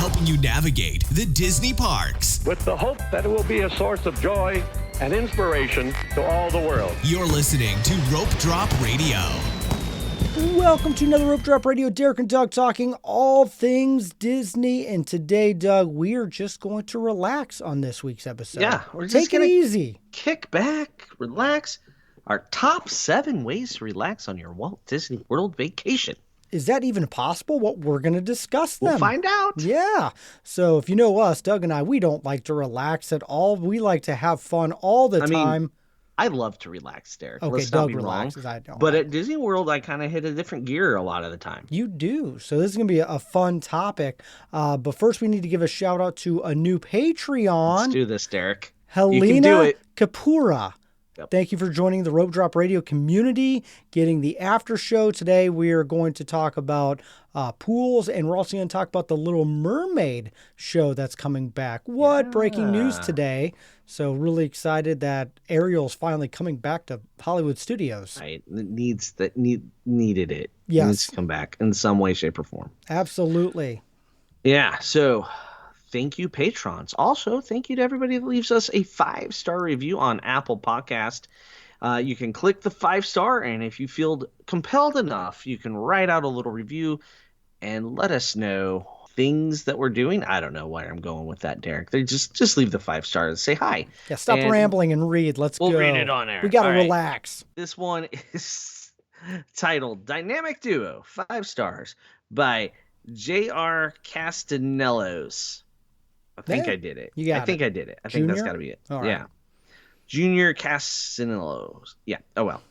helping you navigate the Disney parks. With the hope that it will be a source of joy and inspiration to all the world. You're listening to Rope Drop Radio. Welcome to another Rope Drop Radio. Derek and Doug talking all things Disney. And today, Doug, we are just going to relax on this week's episode. Yeah, we're just Take it easy. Kick back, relax. Our top 7 ways to relax on your Walt Disney World vacation. Is that even possible? What we're going to discuss them. We'll find out. Yeah. So if you know us, Doug and I, we don't like to relax at all. We like to have fun all the time. I love to relax, Derek. Okay, Let's Doug not be relaxes. wrong. I don't. But at Disney World, I kind of hit a different gear a lot of the time. You do. So this is going to be a fun topic. But first, we need to give a shout out to a new Patreon. Let's do this, Derek. Helena You can do it. Kapura. Yep. Thank you for joining the Rope Drop Radio community, getting the after show. Today, we are going to talk about pools, and we're also going to talk about the Little Mermaid show that's coming back. What breaking news today. So really excited that Ariel's finally coming back to Hollywood Studios. Right. Needed it. Yes. Needs to come back in some way, shape, or form. Absolutely. Yeah, so thank you, patrons. Also, thank you to everybody that leaves us a 5-star review on Apple Podcast. You can click the 5-star, and if you feel compelled enough, you can write out a little review and let us know things that we're doing. I don't know where I'm going with that, Derek. They just leave the 5-star and say hi. Yeah, stop rambling and read. Let's go. We'll read it on air. We got to All right. relax. This one is titled Dynamic Duo, 5 stars, by J.R. Castanellos. I think I did it. I think I did it. I think that's got to be it. All right. Yeah. Junior Castanellos. Yeah. Oh, well.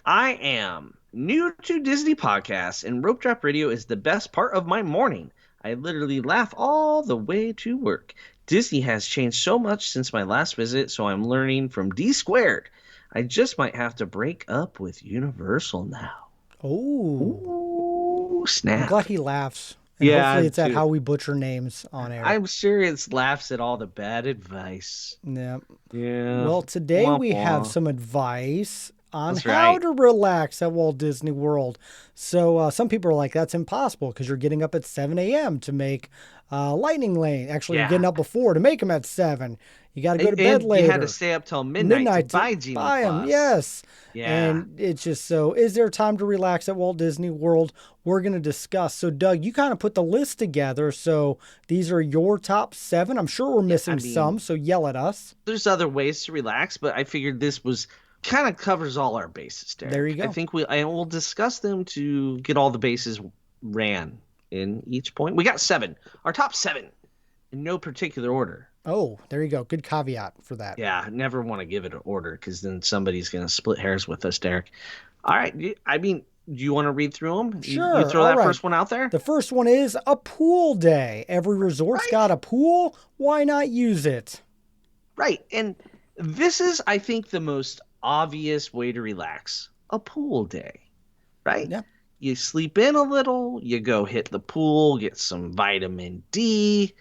I am new to Disney podcasts, and Rope Drop Radio is the best part of my morning. I literally laugh all the way to work. Disney has changed so much since my last visit, so I'm learning from D squared. I just might have to break up with Universal now. Oh. Ooh, snap. I'm glad he laughs. And hopefully it's at how we butcher names on air. I'm sure it laughs at all the bad advice. Yeah. Yeah. Well, today we have some advice on That's how right. to relax at Walt Disney World. So some people are like, that's impossible because you're getting up at 7 a.m. to make Lightning Lane. Actually, you're getting up before to make them at 7. You got to go to bed later. You had to stay up till midnight to buy Genie buy them. Plus. Yes. Yeah. And it's just so, is there time to relax at Walt Disney World? We're going to discuss. So, Doug, you kind of put the list together. So these are your top 7. I'm sure we're missing some, so yell at us. There's other ways to relax, but I figured this was kind of covers all our bases, Derek. There you go. I think we'll discuss them to get all the bases ran in each point. We got 7. Our top 7 in no particular order. Oh, there you go. Good caveat for that. Yeah, I never want to give it an order because then somebody's going to split hairs with us, Derek. All right. I mean, do you want to read through them? Sure. You throw that first one out there? The first one is a pool day. Every resort's got a pool. Why not use it? Right. And this is, I think, the most obvious way to relax. A pool day. Right? Yeah. You sleep in a little. You go hit the pool, get some vitamin D.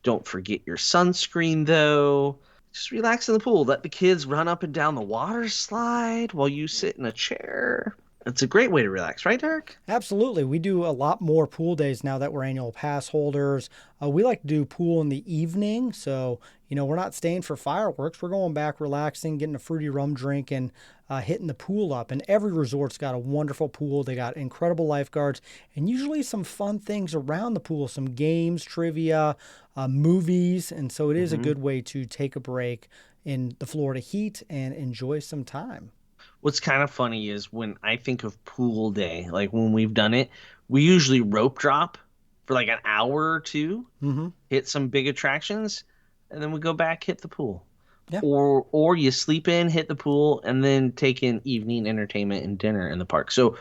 Don't forget your sunscreen, though. Just relax in the pool. Let the kids run up and down the water slide while you sit in a chair. It's a great way to relax, right, Derek? Absolutely. We do a lot more pool days now that we're annual pass holders. We like to do pool in the evening. So, we're not staying for fireworks. We're going back, relaxing, getting a fruity rum drink, and hitting the pool up. And every resort's got a wonderful pool. They got incredible lifeguards and usually some fun things around the pool, some games, trivia, movies. And so it is a good way to take a break in the Florida heat and enjoy some time. What's kind of funny is when I think of pool day, like when we've done it, we usually rope drop for like an hour or two, hit some big attractions, and then we go back, hit the pool. Yeah. Or you sleep in, hit the pool, and then take in evening entertainment and dinner in the park. So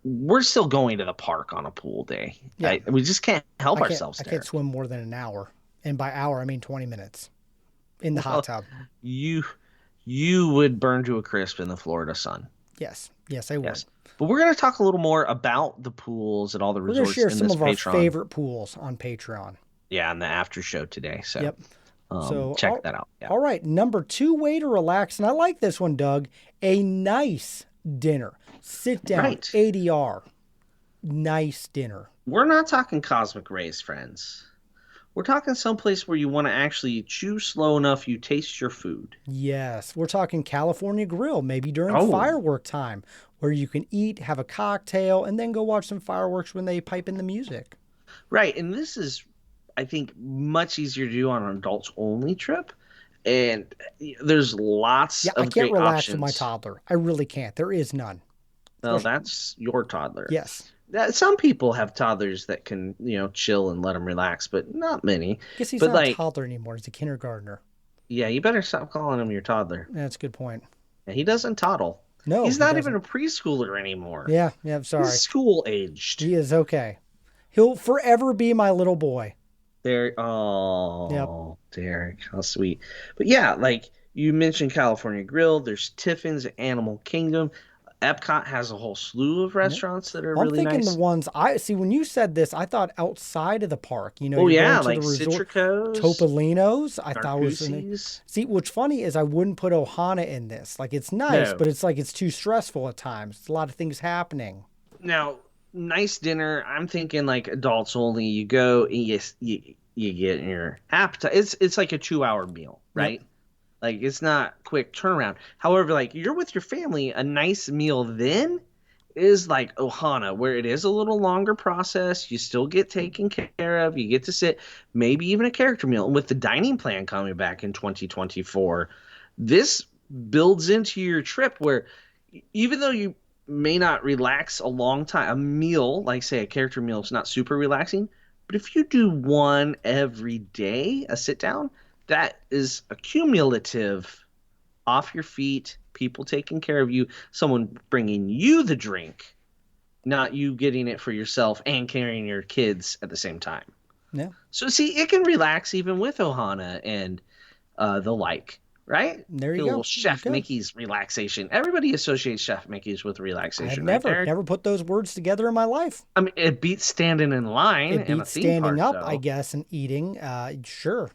we're still going to the park on a pool day. Yeah. We just can't help ourselves. I can't swim more than an hour. And by hour, I mean 20 minutes in the hot tub. You would burn to a crisp in the Florida sun. Yes, I would. Yes. But we're going to talk a little more about the pools at all the resorts. We're going to share some of our favorite pools on Patreon. Yeah, on the after show today. So, yep. So check that out. Yeah. All right, number 2 way to relax, and I like this one, Doug. A nice dinner. Sit down, ADR. Nice dinner. We're not talking cosmic rays, friends. We're talking someplace where you want to actually chew slow enough you taste your food. Yes, we're talking California Grill, maybe during Oh, firework time, where you can eat, have a cocktail, and then go watch some fireworks when they pipe in the music. right. And this is, I think, much easier to do on an adults only trip. And there's lots Yeah, I of can't great relax with my options. toddler. I really can't. There is none. Well, Especially, that's your toddler. yes. Some people have toddlers that can, chill and let them relax, but not many. Guess he's But not a like, toddler anymore. He's a kindergartner. yeah, you better stop calling him your toddler. That's a good point. And he doesn't toddle. No, He's he not even a doesn't. preschooler anymore. Yeah, yeah, He's sorry. school aged. He is okay. He'll forever be my little boy. There. Yep. Oh, Derek, how sweet. But yeah, like you mentioned, California Grill. There's Tiffin's Animal Kingdom. Epcot has a whole slew of Yep. restaurants that are I'm really thinking the nice. ones I see when you said this, I thought outside of the park. Oh You're yeah, going to the like resort. Citrico's, Topolino's, I thought was Narcoossee's. see. What's funny is I wouldn't put Ohana in this. Like it's nice, No. but it's like it's too stressful at times. It's a lot of things happening. Now, nice dinner. I'm thinking like adults only. You go and you get your appetite. It's like a 2 hour meal, Yep. right? Like it's not quick turnaround. However, like you're with your family, a nice meal then is like Ohana, where it is a little longer process. You still get taken care of. You get to sit, maybe even a character meal. And with the dining plan coming back in 2024, this builds into your trip where even though you may not relax a long time, a meal, like say a character meal, is not super relaxing. But if you do one every day, a sit down, that is accumulative off your feet, people taking care of you, someone bringing you the drink, not you getting it for yourself and carrying your kids at the same time. Yeah. So see, it can relax even with Ohana and the like, right? There Get you a go. little Chef Good. Mickey's relaxation. Everybody associates Chef Mickey's with I have relaxation, right, Derek? never put those words together in my life. I mean, it beats standing in line It in a beats theme standing park, up, though. I guess, and eating. Sure.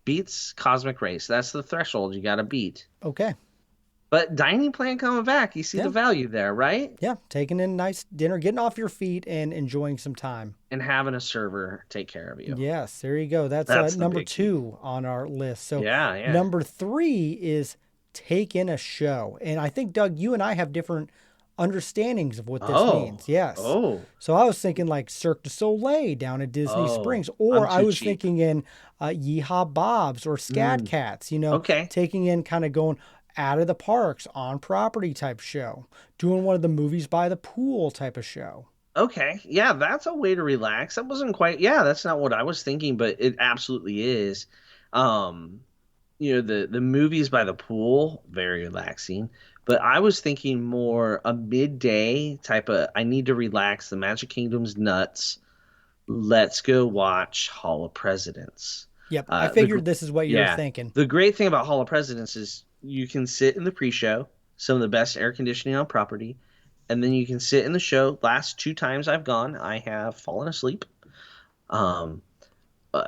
Beats Cosmic Race. That's the threshold you got to beat. Okay. But dining plan coming back, you see Yeah. the value there, right? Yeah. Taking in a nice dinner, getting off your feet, and enjoying some time. And having a server take care of you. Yes, there you go. That's That's the number big key. 2 on our list. So Yeah. number 3 is take in a show. And I think, Doug, you and I have different understandings of what this means. Yes. Oh. So I was thinking like Cirque du Soleil down at Disney Oh, Springs, or I'm I too was cheap. thinking in Yeehaw Bob's or Scat Cats, Okay. taking in kind of going out of the parks on property type show, doing one of the movies by the pool type of show. Okay. Yeah, that's a way to relax. That wasn't quite, yeah, that's not what I was thinking, but it absolutely is. Um, the movies by the pool, very relaxing. But I was thinking more a midday type of, I need to relax. The Magic Kingdom's nuts. Let's go watch Hall of Presidents. Yep. I The figured gr- this is what you were thinking. The great thing about Hall of Presidents is you can sit in the pre-show, some of the best air conditioning on property, and then you can sit in the show. Last 2 times I've gone, I have fallen asleep. Um,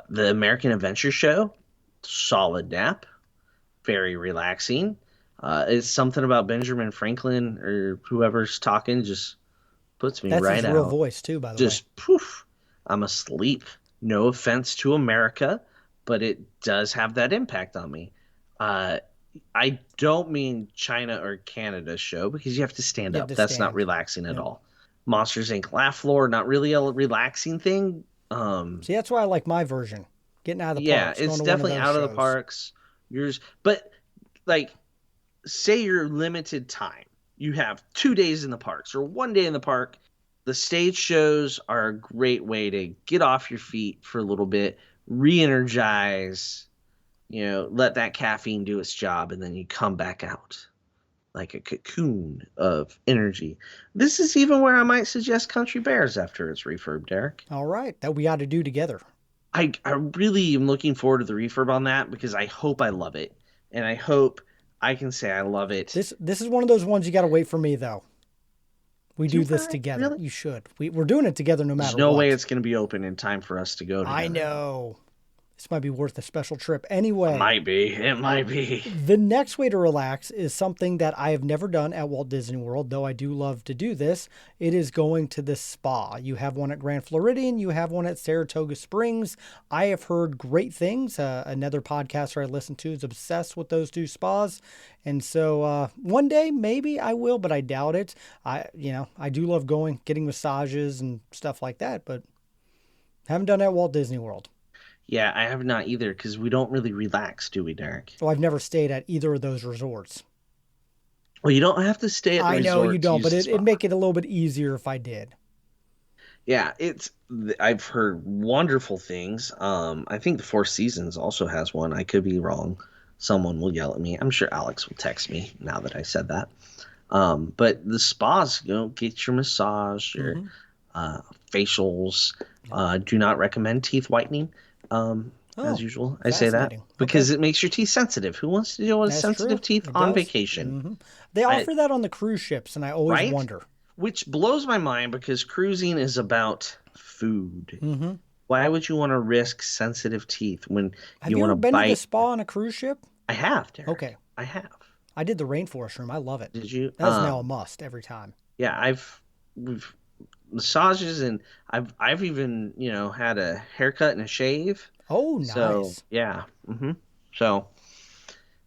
the American Adventure Show, solid nap, very relaxing. It's something about Benjamin Franklin or whoever's talking just puts me That's right his out. real voice too, by the way. Just poof, I'm asleep. No offense to America, but it does have that impact on me. I don't mean China or Canada show because you have to stand You have up. to That's stand. not relaxing at Yeah. all. Monsters Inc. Laugh Floor, not really a relaxing thing. See, that's why I like my version. Getting out of the Yeah, parks. it's going to one definitely those out of the shows. parks. Yours, but like, say you're limited time. You have 2 days in the parks or 1 day in the park. The stage shows are a great way to get off your feet for a little bit, re-energize, let that caffeine do its job, and then you come back out like a cocoon of energy. This is even where I might suggest Country Bears after its refurb, Derek. All right. That we got to do together. I really am looking forward to the refurb on that because I hope I love it. And I hope I can say I love it. This is one of those ones you got to wait for me, though. We do this I? together. Really? You should. We're doing it together no matter There's no what. way it's going to be open in time for us to go together. I know. This might be worth a special trip. Anyway, It might be. the next way to relax is something that I have never done at Walt Disney World, though I do love to do this. It is going to the spa. You have one at Grand Floridian, you have one at Saratoga Springs. I have heard great things. Another podcaster I listen to is obsessed with those two spas. And so one day maybe I will, but I doubt it. I do love going, getting massages and stuff like that, but haven't done it at Walt Disney World. Yeah, I have not either because we don't really relax, do we, Derek? So I've never stayed at either of those resorts. Well, you don't have to stay at the resort. I know you don't, but it'd make it a little bit easier if I did. Yeah, I've heard wonderful things. I think the Four Seasons also has one. I could be wrong. Someone will yell at me. I'm sure Alex will text me now that I said that. But the spas, get your massage, your facials. Do not recommend teeth whitening. As usual, I say that because it makes your teeth sensitive. Who wants to deal with sensitive teeth on vacation? They offer that on the cruise ships, and I always wonder. Which blows my mind because cruising is about food. Why would you want to risk sensitive teeth when have you want to bite? Have you ever been to the spa on a cruise ship? I have, Derek. Okay. I have. I did the rainforest room. I love it. Did you? That's now a must every time. Yeah, we've massages and I've even had a haircut and a shave. Oh, nice. So yeah. So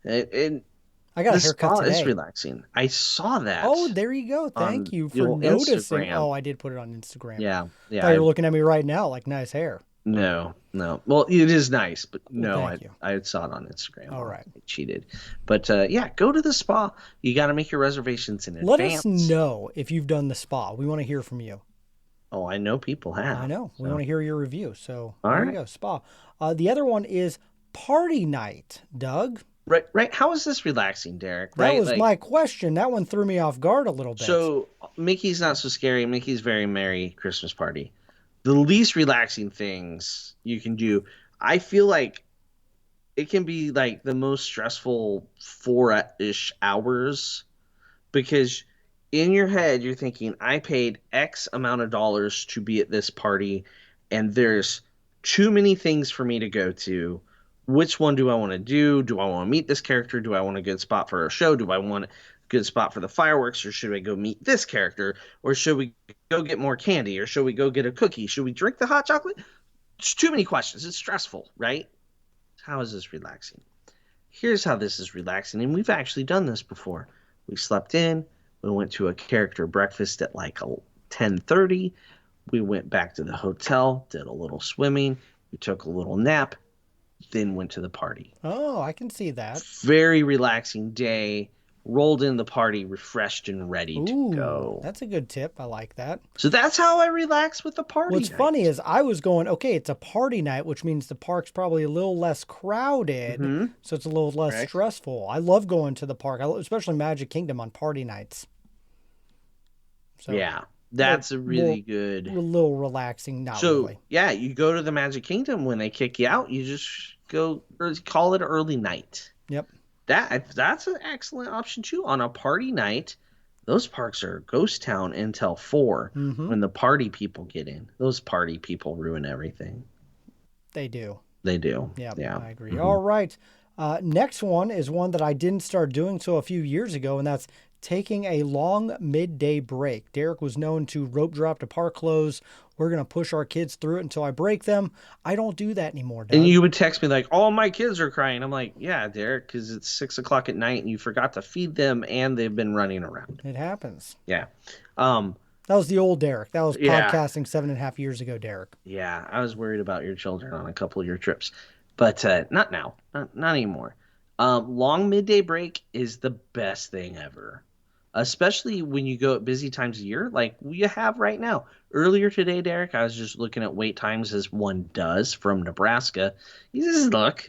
I got a haircut today. It's relaxing. I saw that. Oh, there you go. Thank you for noticing. Instagram. Oh, I did put it on Instagram. Yeah. I thought you were looking at me right now like nice hair. No. Well, it is nice, but no, I saw it on Instagram. All right. I cheated. But go to the spa. You got to make your reservations in advance. Let us know if you've done the spa. We want to hear from you. Oh, I know people have. I know. We want to hear your review. So there you go, spa. The other one is party night, Doug. Right. How is this relaxing, Derek? That was my question. That one threw me off guard a little bit. So Mickey's Not So Scary. Mickey's Very Merry Christmas Party. The least relaxing things you can do. I feel like it can be like the most stressful 4-ish hours because in your head you're thinking, I paid X amount of dollars to be at this party and there's too many things for me to go to. Which one do I want to do? Do I want to meet this character? Do I want a good spot for a show? Do I want a good spot for the fireworks? Or should I go meet this character? Or should we go get more candy? Or should we go get a cookie? Should we drink the hot chocolate? It's too many questions. It's stressful, right? How is this relaxing? Here's how this is relaxing. And we've actually done this before. We slept in. We went to a character breakfast at like 10:30. We went back to the hotel, did a little swimming. We took a little nap. Then went to the party. Oh, I can see that. Very relaxing day. Rolled in the party, refreshed and ready to go. That's a good tip. I like that. So that's how I relax with the party. What's funny is I was going, okay, it's a party night, which means the park's probably a little less crowded, so it's a little less stressful. I love going to the park, especially Magic Kingdom on party nights. So yeah. That's a really good... A little relaxing, not really. Yeah, you go to the Magic Kingdom. When they kick you out, you just go, or call it early night. Yep. That's an excellent option, too. On a party night, those parks are ghost town until 4 when the party people get in. Those party people ruin everything. They do. Yeah, I agree. All right. Next one is one that I didn't start doing so a few years ago, and that's taking a long midday break. Derek was known to rope drop to park close. We're going to push our kids through it until I break them. I don't do that anymore, Doug. And you would text me like, oh, my kids are crying. I'm like, yeah, Derek, because it's 6 o'clock at night and you forgot to feed them and they've been running around. It happens. Yeah. That was the old Derek. That was podcasting 7.5 years ago, Derek. Yeah, I was worried about your children on a couple of your trips. But not now. Not anymore. Long midday break is the best thing ever. Especially when you go at busy times of year like we have right now. Earlier today, Derek, I was just looking at wait times as one does from Nebraska. You just look,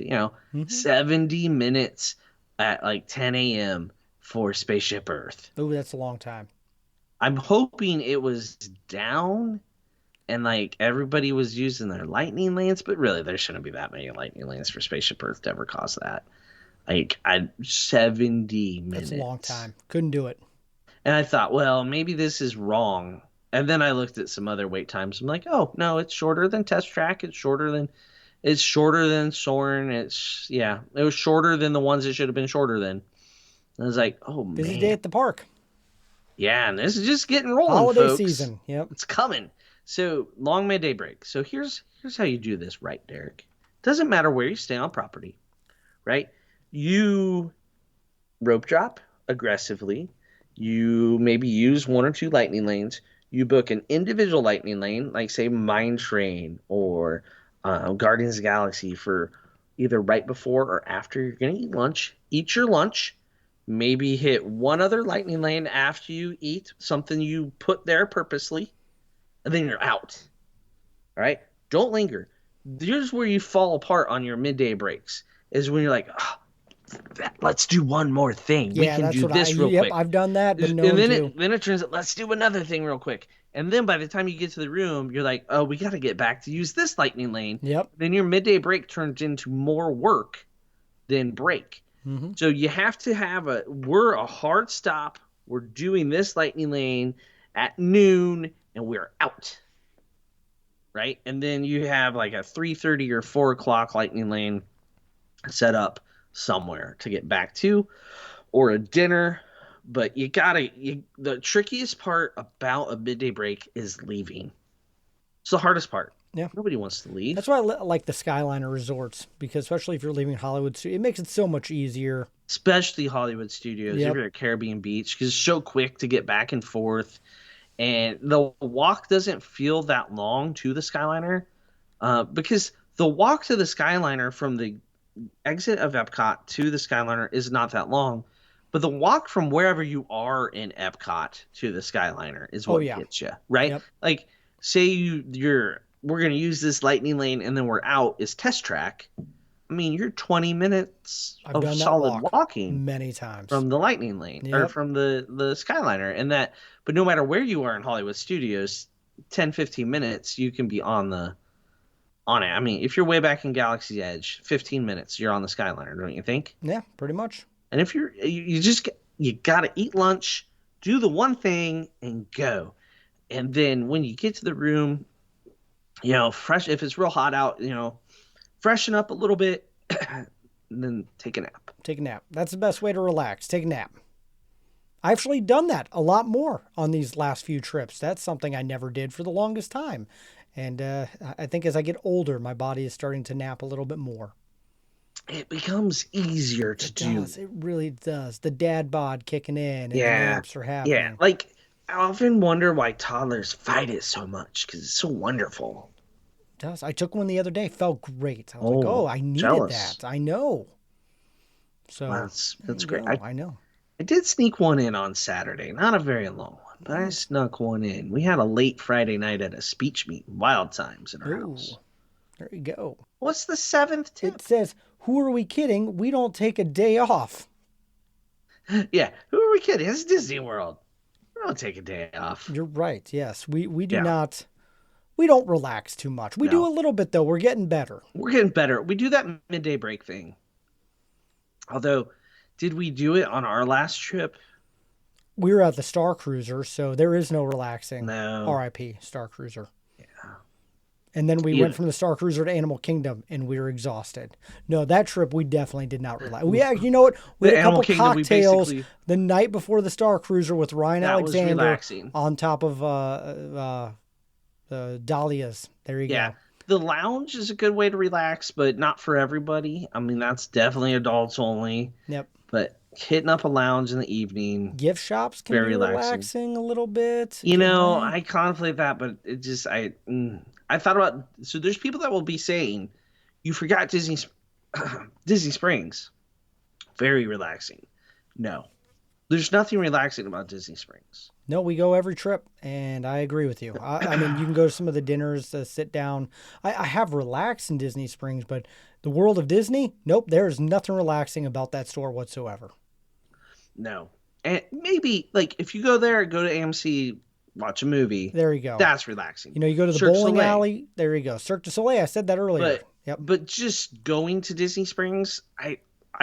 70 minutes at like 10 a.m. for Spaceship Earth. Oh, that's a long time. I'm hoping it was down and like everybody was using their lightning lanes, but really there shouldn't be that many lightning lanes for Spaceship Earth to ever cause that. Like 70 minutes. That's a long time. Couldn't do it. And I thought, well, maybe this is wrong. And then I looked at some other wait times. I'm like, oh, no, it's shorter than Test Track. It's shorter than It's shorter than Soarin'. It was shorter than the ones it should have been shorter than. I was like, oh Busy man. day at the park. Yeah, and this is just getting rolling, Holiday folks. season. Yep. It's coming. So long midday break. So here's how you do this right, Derek. Doesn't matter where you stay on property, right? You rope drop aggressively. You maybe use 1 or 2 lightning lanes. You book an individual lightning lane, like say Mine Train or Guardians of the Galaxy for either right before or after you're going to eat lunch. Eat your lunch. Maybe hit one other lightning lane after you eat something you put there purposely, and then you're out. All right? Don't linger. Here's where you fall apart on your midday breaks, is when you're like, oh, let's do one more thing. Yeah, we can do this real quick. I've done that. But And then it turns out, let's do another thing real quick. And then by the time you get to the room, you're like, oh, we got to get back to use this lightning lane. Yep. Then your midday break turns into more work than break. Mm-hmm. So you have to have we're a hard stop. We're doing this lightning lane at noon and we're out. Right? And then you have like a 3:30 or 4 o'clock lightning lane set up somewhere to get back to, or a dinner. But the trickiest part about a midday break is leaving. It's the hardest part. Yeah. Nobody wants to leave. That's why I like the Skyliner resorts, because especially if you're leaving Hollywood, it makes it so much easier. Especially Hollywood Studios, if you're at Caribbean Beach, because it's so quick to get back and forth. And the walk doesn't feel that long to the Skyliner, because the walk to the Skyliner from the exit of Epcot to the Skyliner is not that long. But the walk from wherever you are in Epcot to the Skyliner is what gets you, right? Yep. Like, say we're going to use this lightning lane and then we're out is Test Track. I mean, you're 20 minutes of solid walking many times from the lightning lane or from the Skyliner. But no matter where you are in Hollywood Studios, 10, 15 minutes, you can be on it. I mean, if you're way back in Galaxy's Edge, 15 minutes, you're on the Skyliner, don't you think? Yeah, pretty much. And if you got to eat lunch, do the one thing and go. And then when you get to the room, fresh, if it's real hot out, freshen up a little bit and then take a nap. Take a nap. That's the best way to relax. Take a nap. I've actually done that a lot more on these last few trips. That's something I never did for the longest time. And I think as I get older, my body is starting to nap a little bit more. It becomes easier to do. It really does. The dad bod kicking in and the naps are happening. Yeah, like I often wonder why toddlers fight it so much because it's so wonderful. It does. I took one the other day. Felt great. I was like, I needed that. I know. So that's great. I know. I did sneak one in on Saturday. Not a very long one, but I snuck one in. We had a late Friday night at a speech meet, Wild Times in our house. There you go. What's the 7th tip? It says, who are we kidding? We don't take a day off. Yeah, who are we kidding? It's Disney World. We don't take a day off. You're right. Yes, we do not. We don't relax too much. We do a little bit, though. We're getting better. We're getting better. We do that midday break thing. Although, did we do it on our last trip? We were at the Star Cruiser, so there is no relaxing. No. R.I.P. Star Cruiser. Yeah. And then we went from the Star Cruiser to Animal Kingdom, and we were exhausted. No, that trip we definitely did not relax. You know what? We had a couple cocktails the night before the Star Cruiser with Ryan Alexander on top of the Dahlias. There you go. The lounge is a good way to relax, but not for everybody. I mean, that's definitely adults only. Yep. But hitting up a lounge in the evening. Gift shops can be relaxing a little bit. I contemplate that, but it just, I thought about, so there's people that will be saying, you forgot Disney Springs. Very relaxing. No. There's nothing relaxing about Disney Springs. No, we go every trip, and I agree with you. I mean, you can go to some of the dinners, sit down. I have relaxed in Disney Springs, but the World of Disney, nope, there's nothing relaxing about that store whatsoever. No. And maybe, like, if you go there, go to AMC, watch a movie. There you go. That's relaxing. You go to the bowling alley. There you go. Cirque du Soleil. I said that earlier. But just going to Disney Springs, I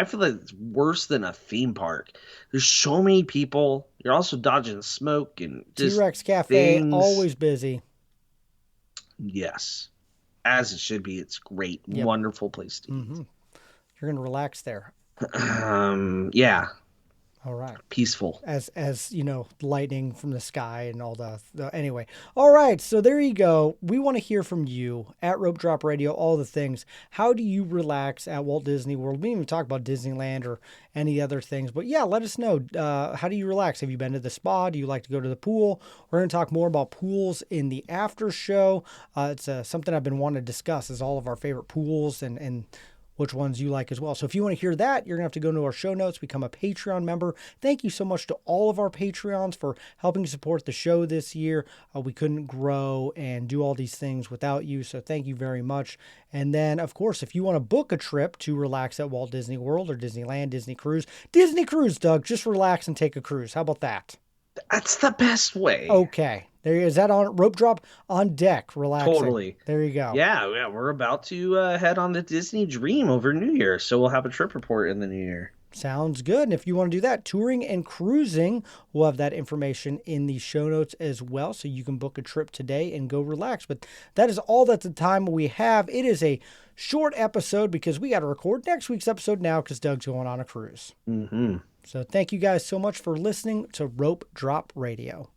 feel like it's worse than a theme park. There's so many people. You're also dodging smoke and just T-Rex Cafe, things. always busy. Yes. as it should be. It's great. Yep. Wonderful place to eat. You're gonna relax there. Yeah. All right. Peaceful. As you know, lightning from the sky and all the anyway. All right, so there you go. We want to hear from you at Rope Drop Radio, all the things. How do you relax at Walt Disney World? We didn't even talk about Disneyland or any other things, but yeah, let us know. How do you relax? Have you been to the spa? Do you like to go to the pool? We're going to talk more about pools in the after show. It's something I've been wanting to discuss, is all of our favorite pools and which ones you like as well. So if you want to hear that, you're going to have to go into our show notes, become a Patreon member. Thank you so much to all of our Patreons for helping support the show this year. We couldn't grow and do all these things without you, so thank you very much. And then, of course, if you want to book a trip to relax at Walt Disney World or Disneyland, Disney Cruise, Doug, just relax and take a cruise. How about that? That's the best way. Okay. There is that on Rope Drop on deck, relaxing. Totally. There you go. Yeah, we're about to head on the Disney Dream over New Year, so we'll have a trip report in the new year. Sounds good. And if you want to do that, touring and cruising, we'll have that information in the show notes as well, so you can book a trip today and go relax. But that is all that's the time we have. It is a short episode because we got to record next week's episode now because Doug's going on a cruise. Mm-hmm. So thank you guys so much for listening to Rope Drop Radio.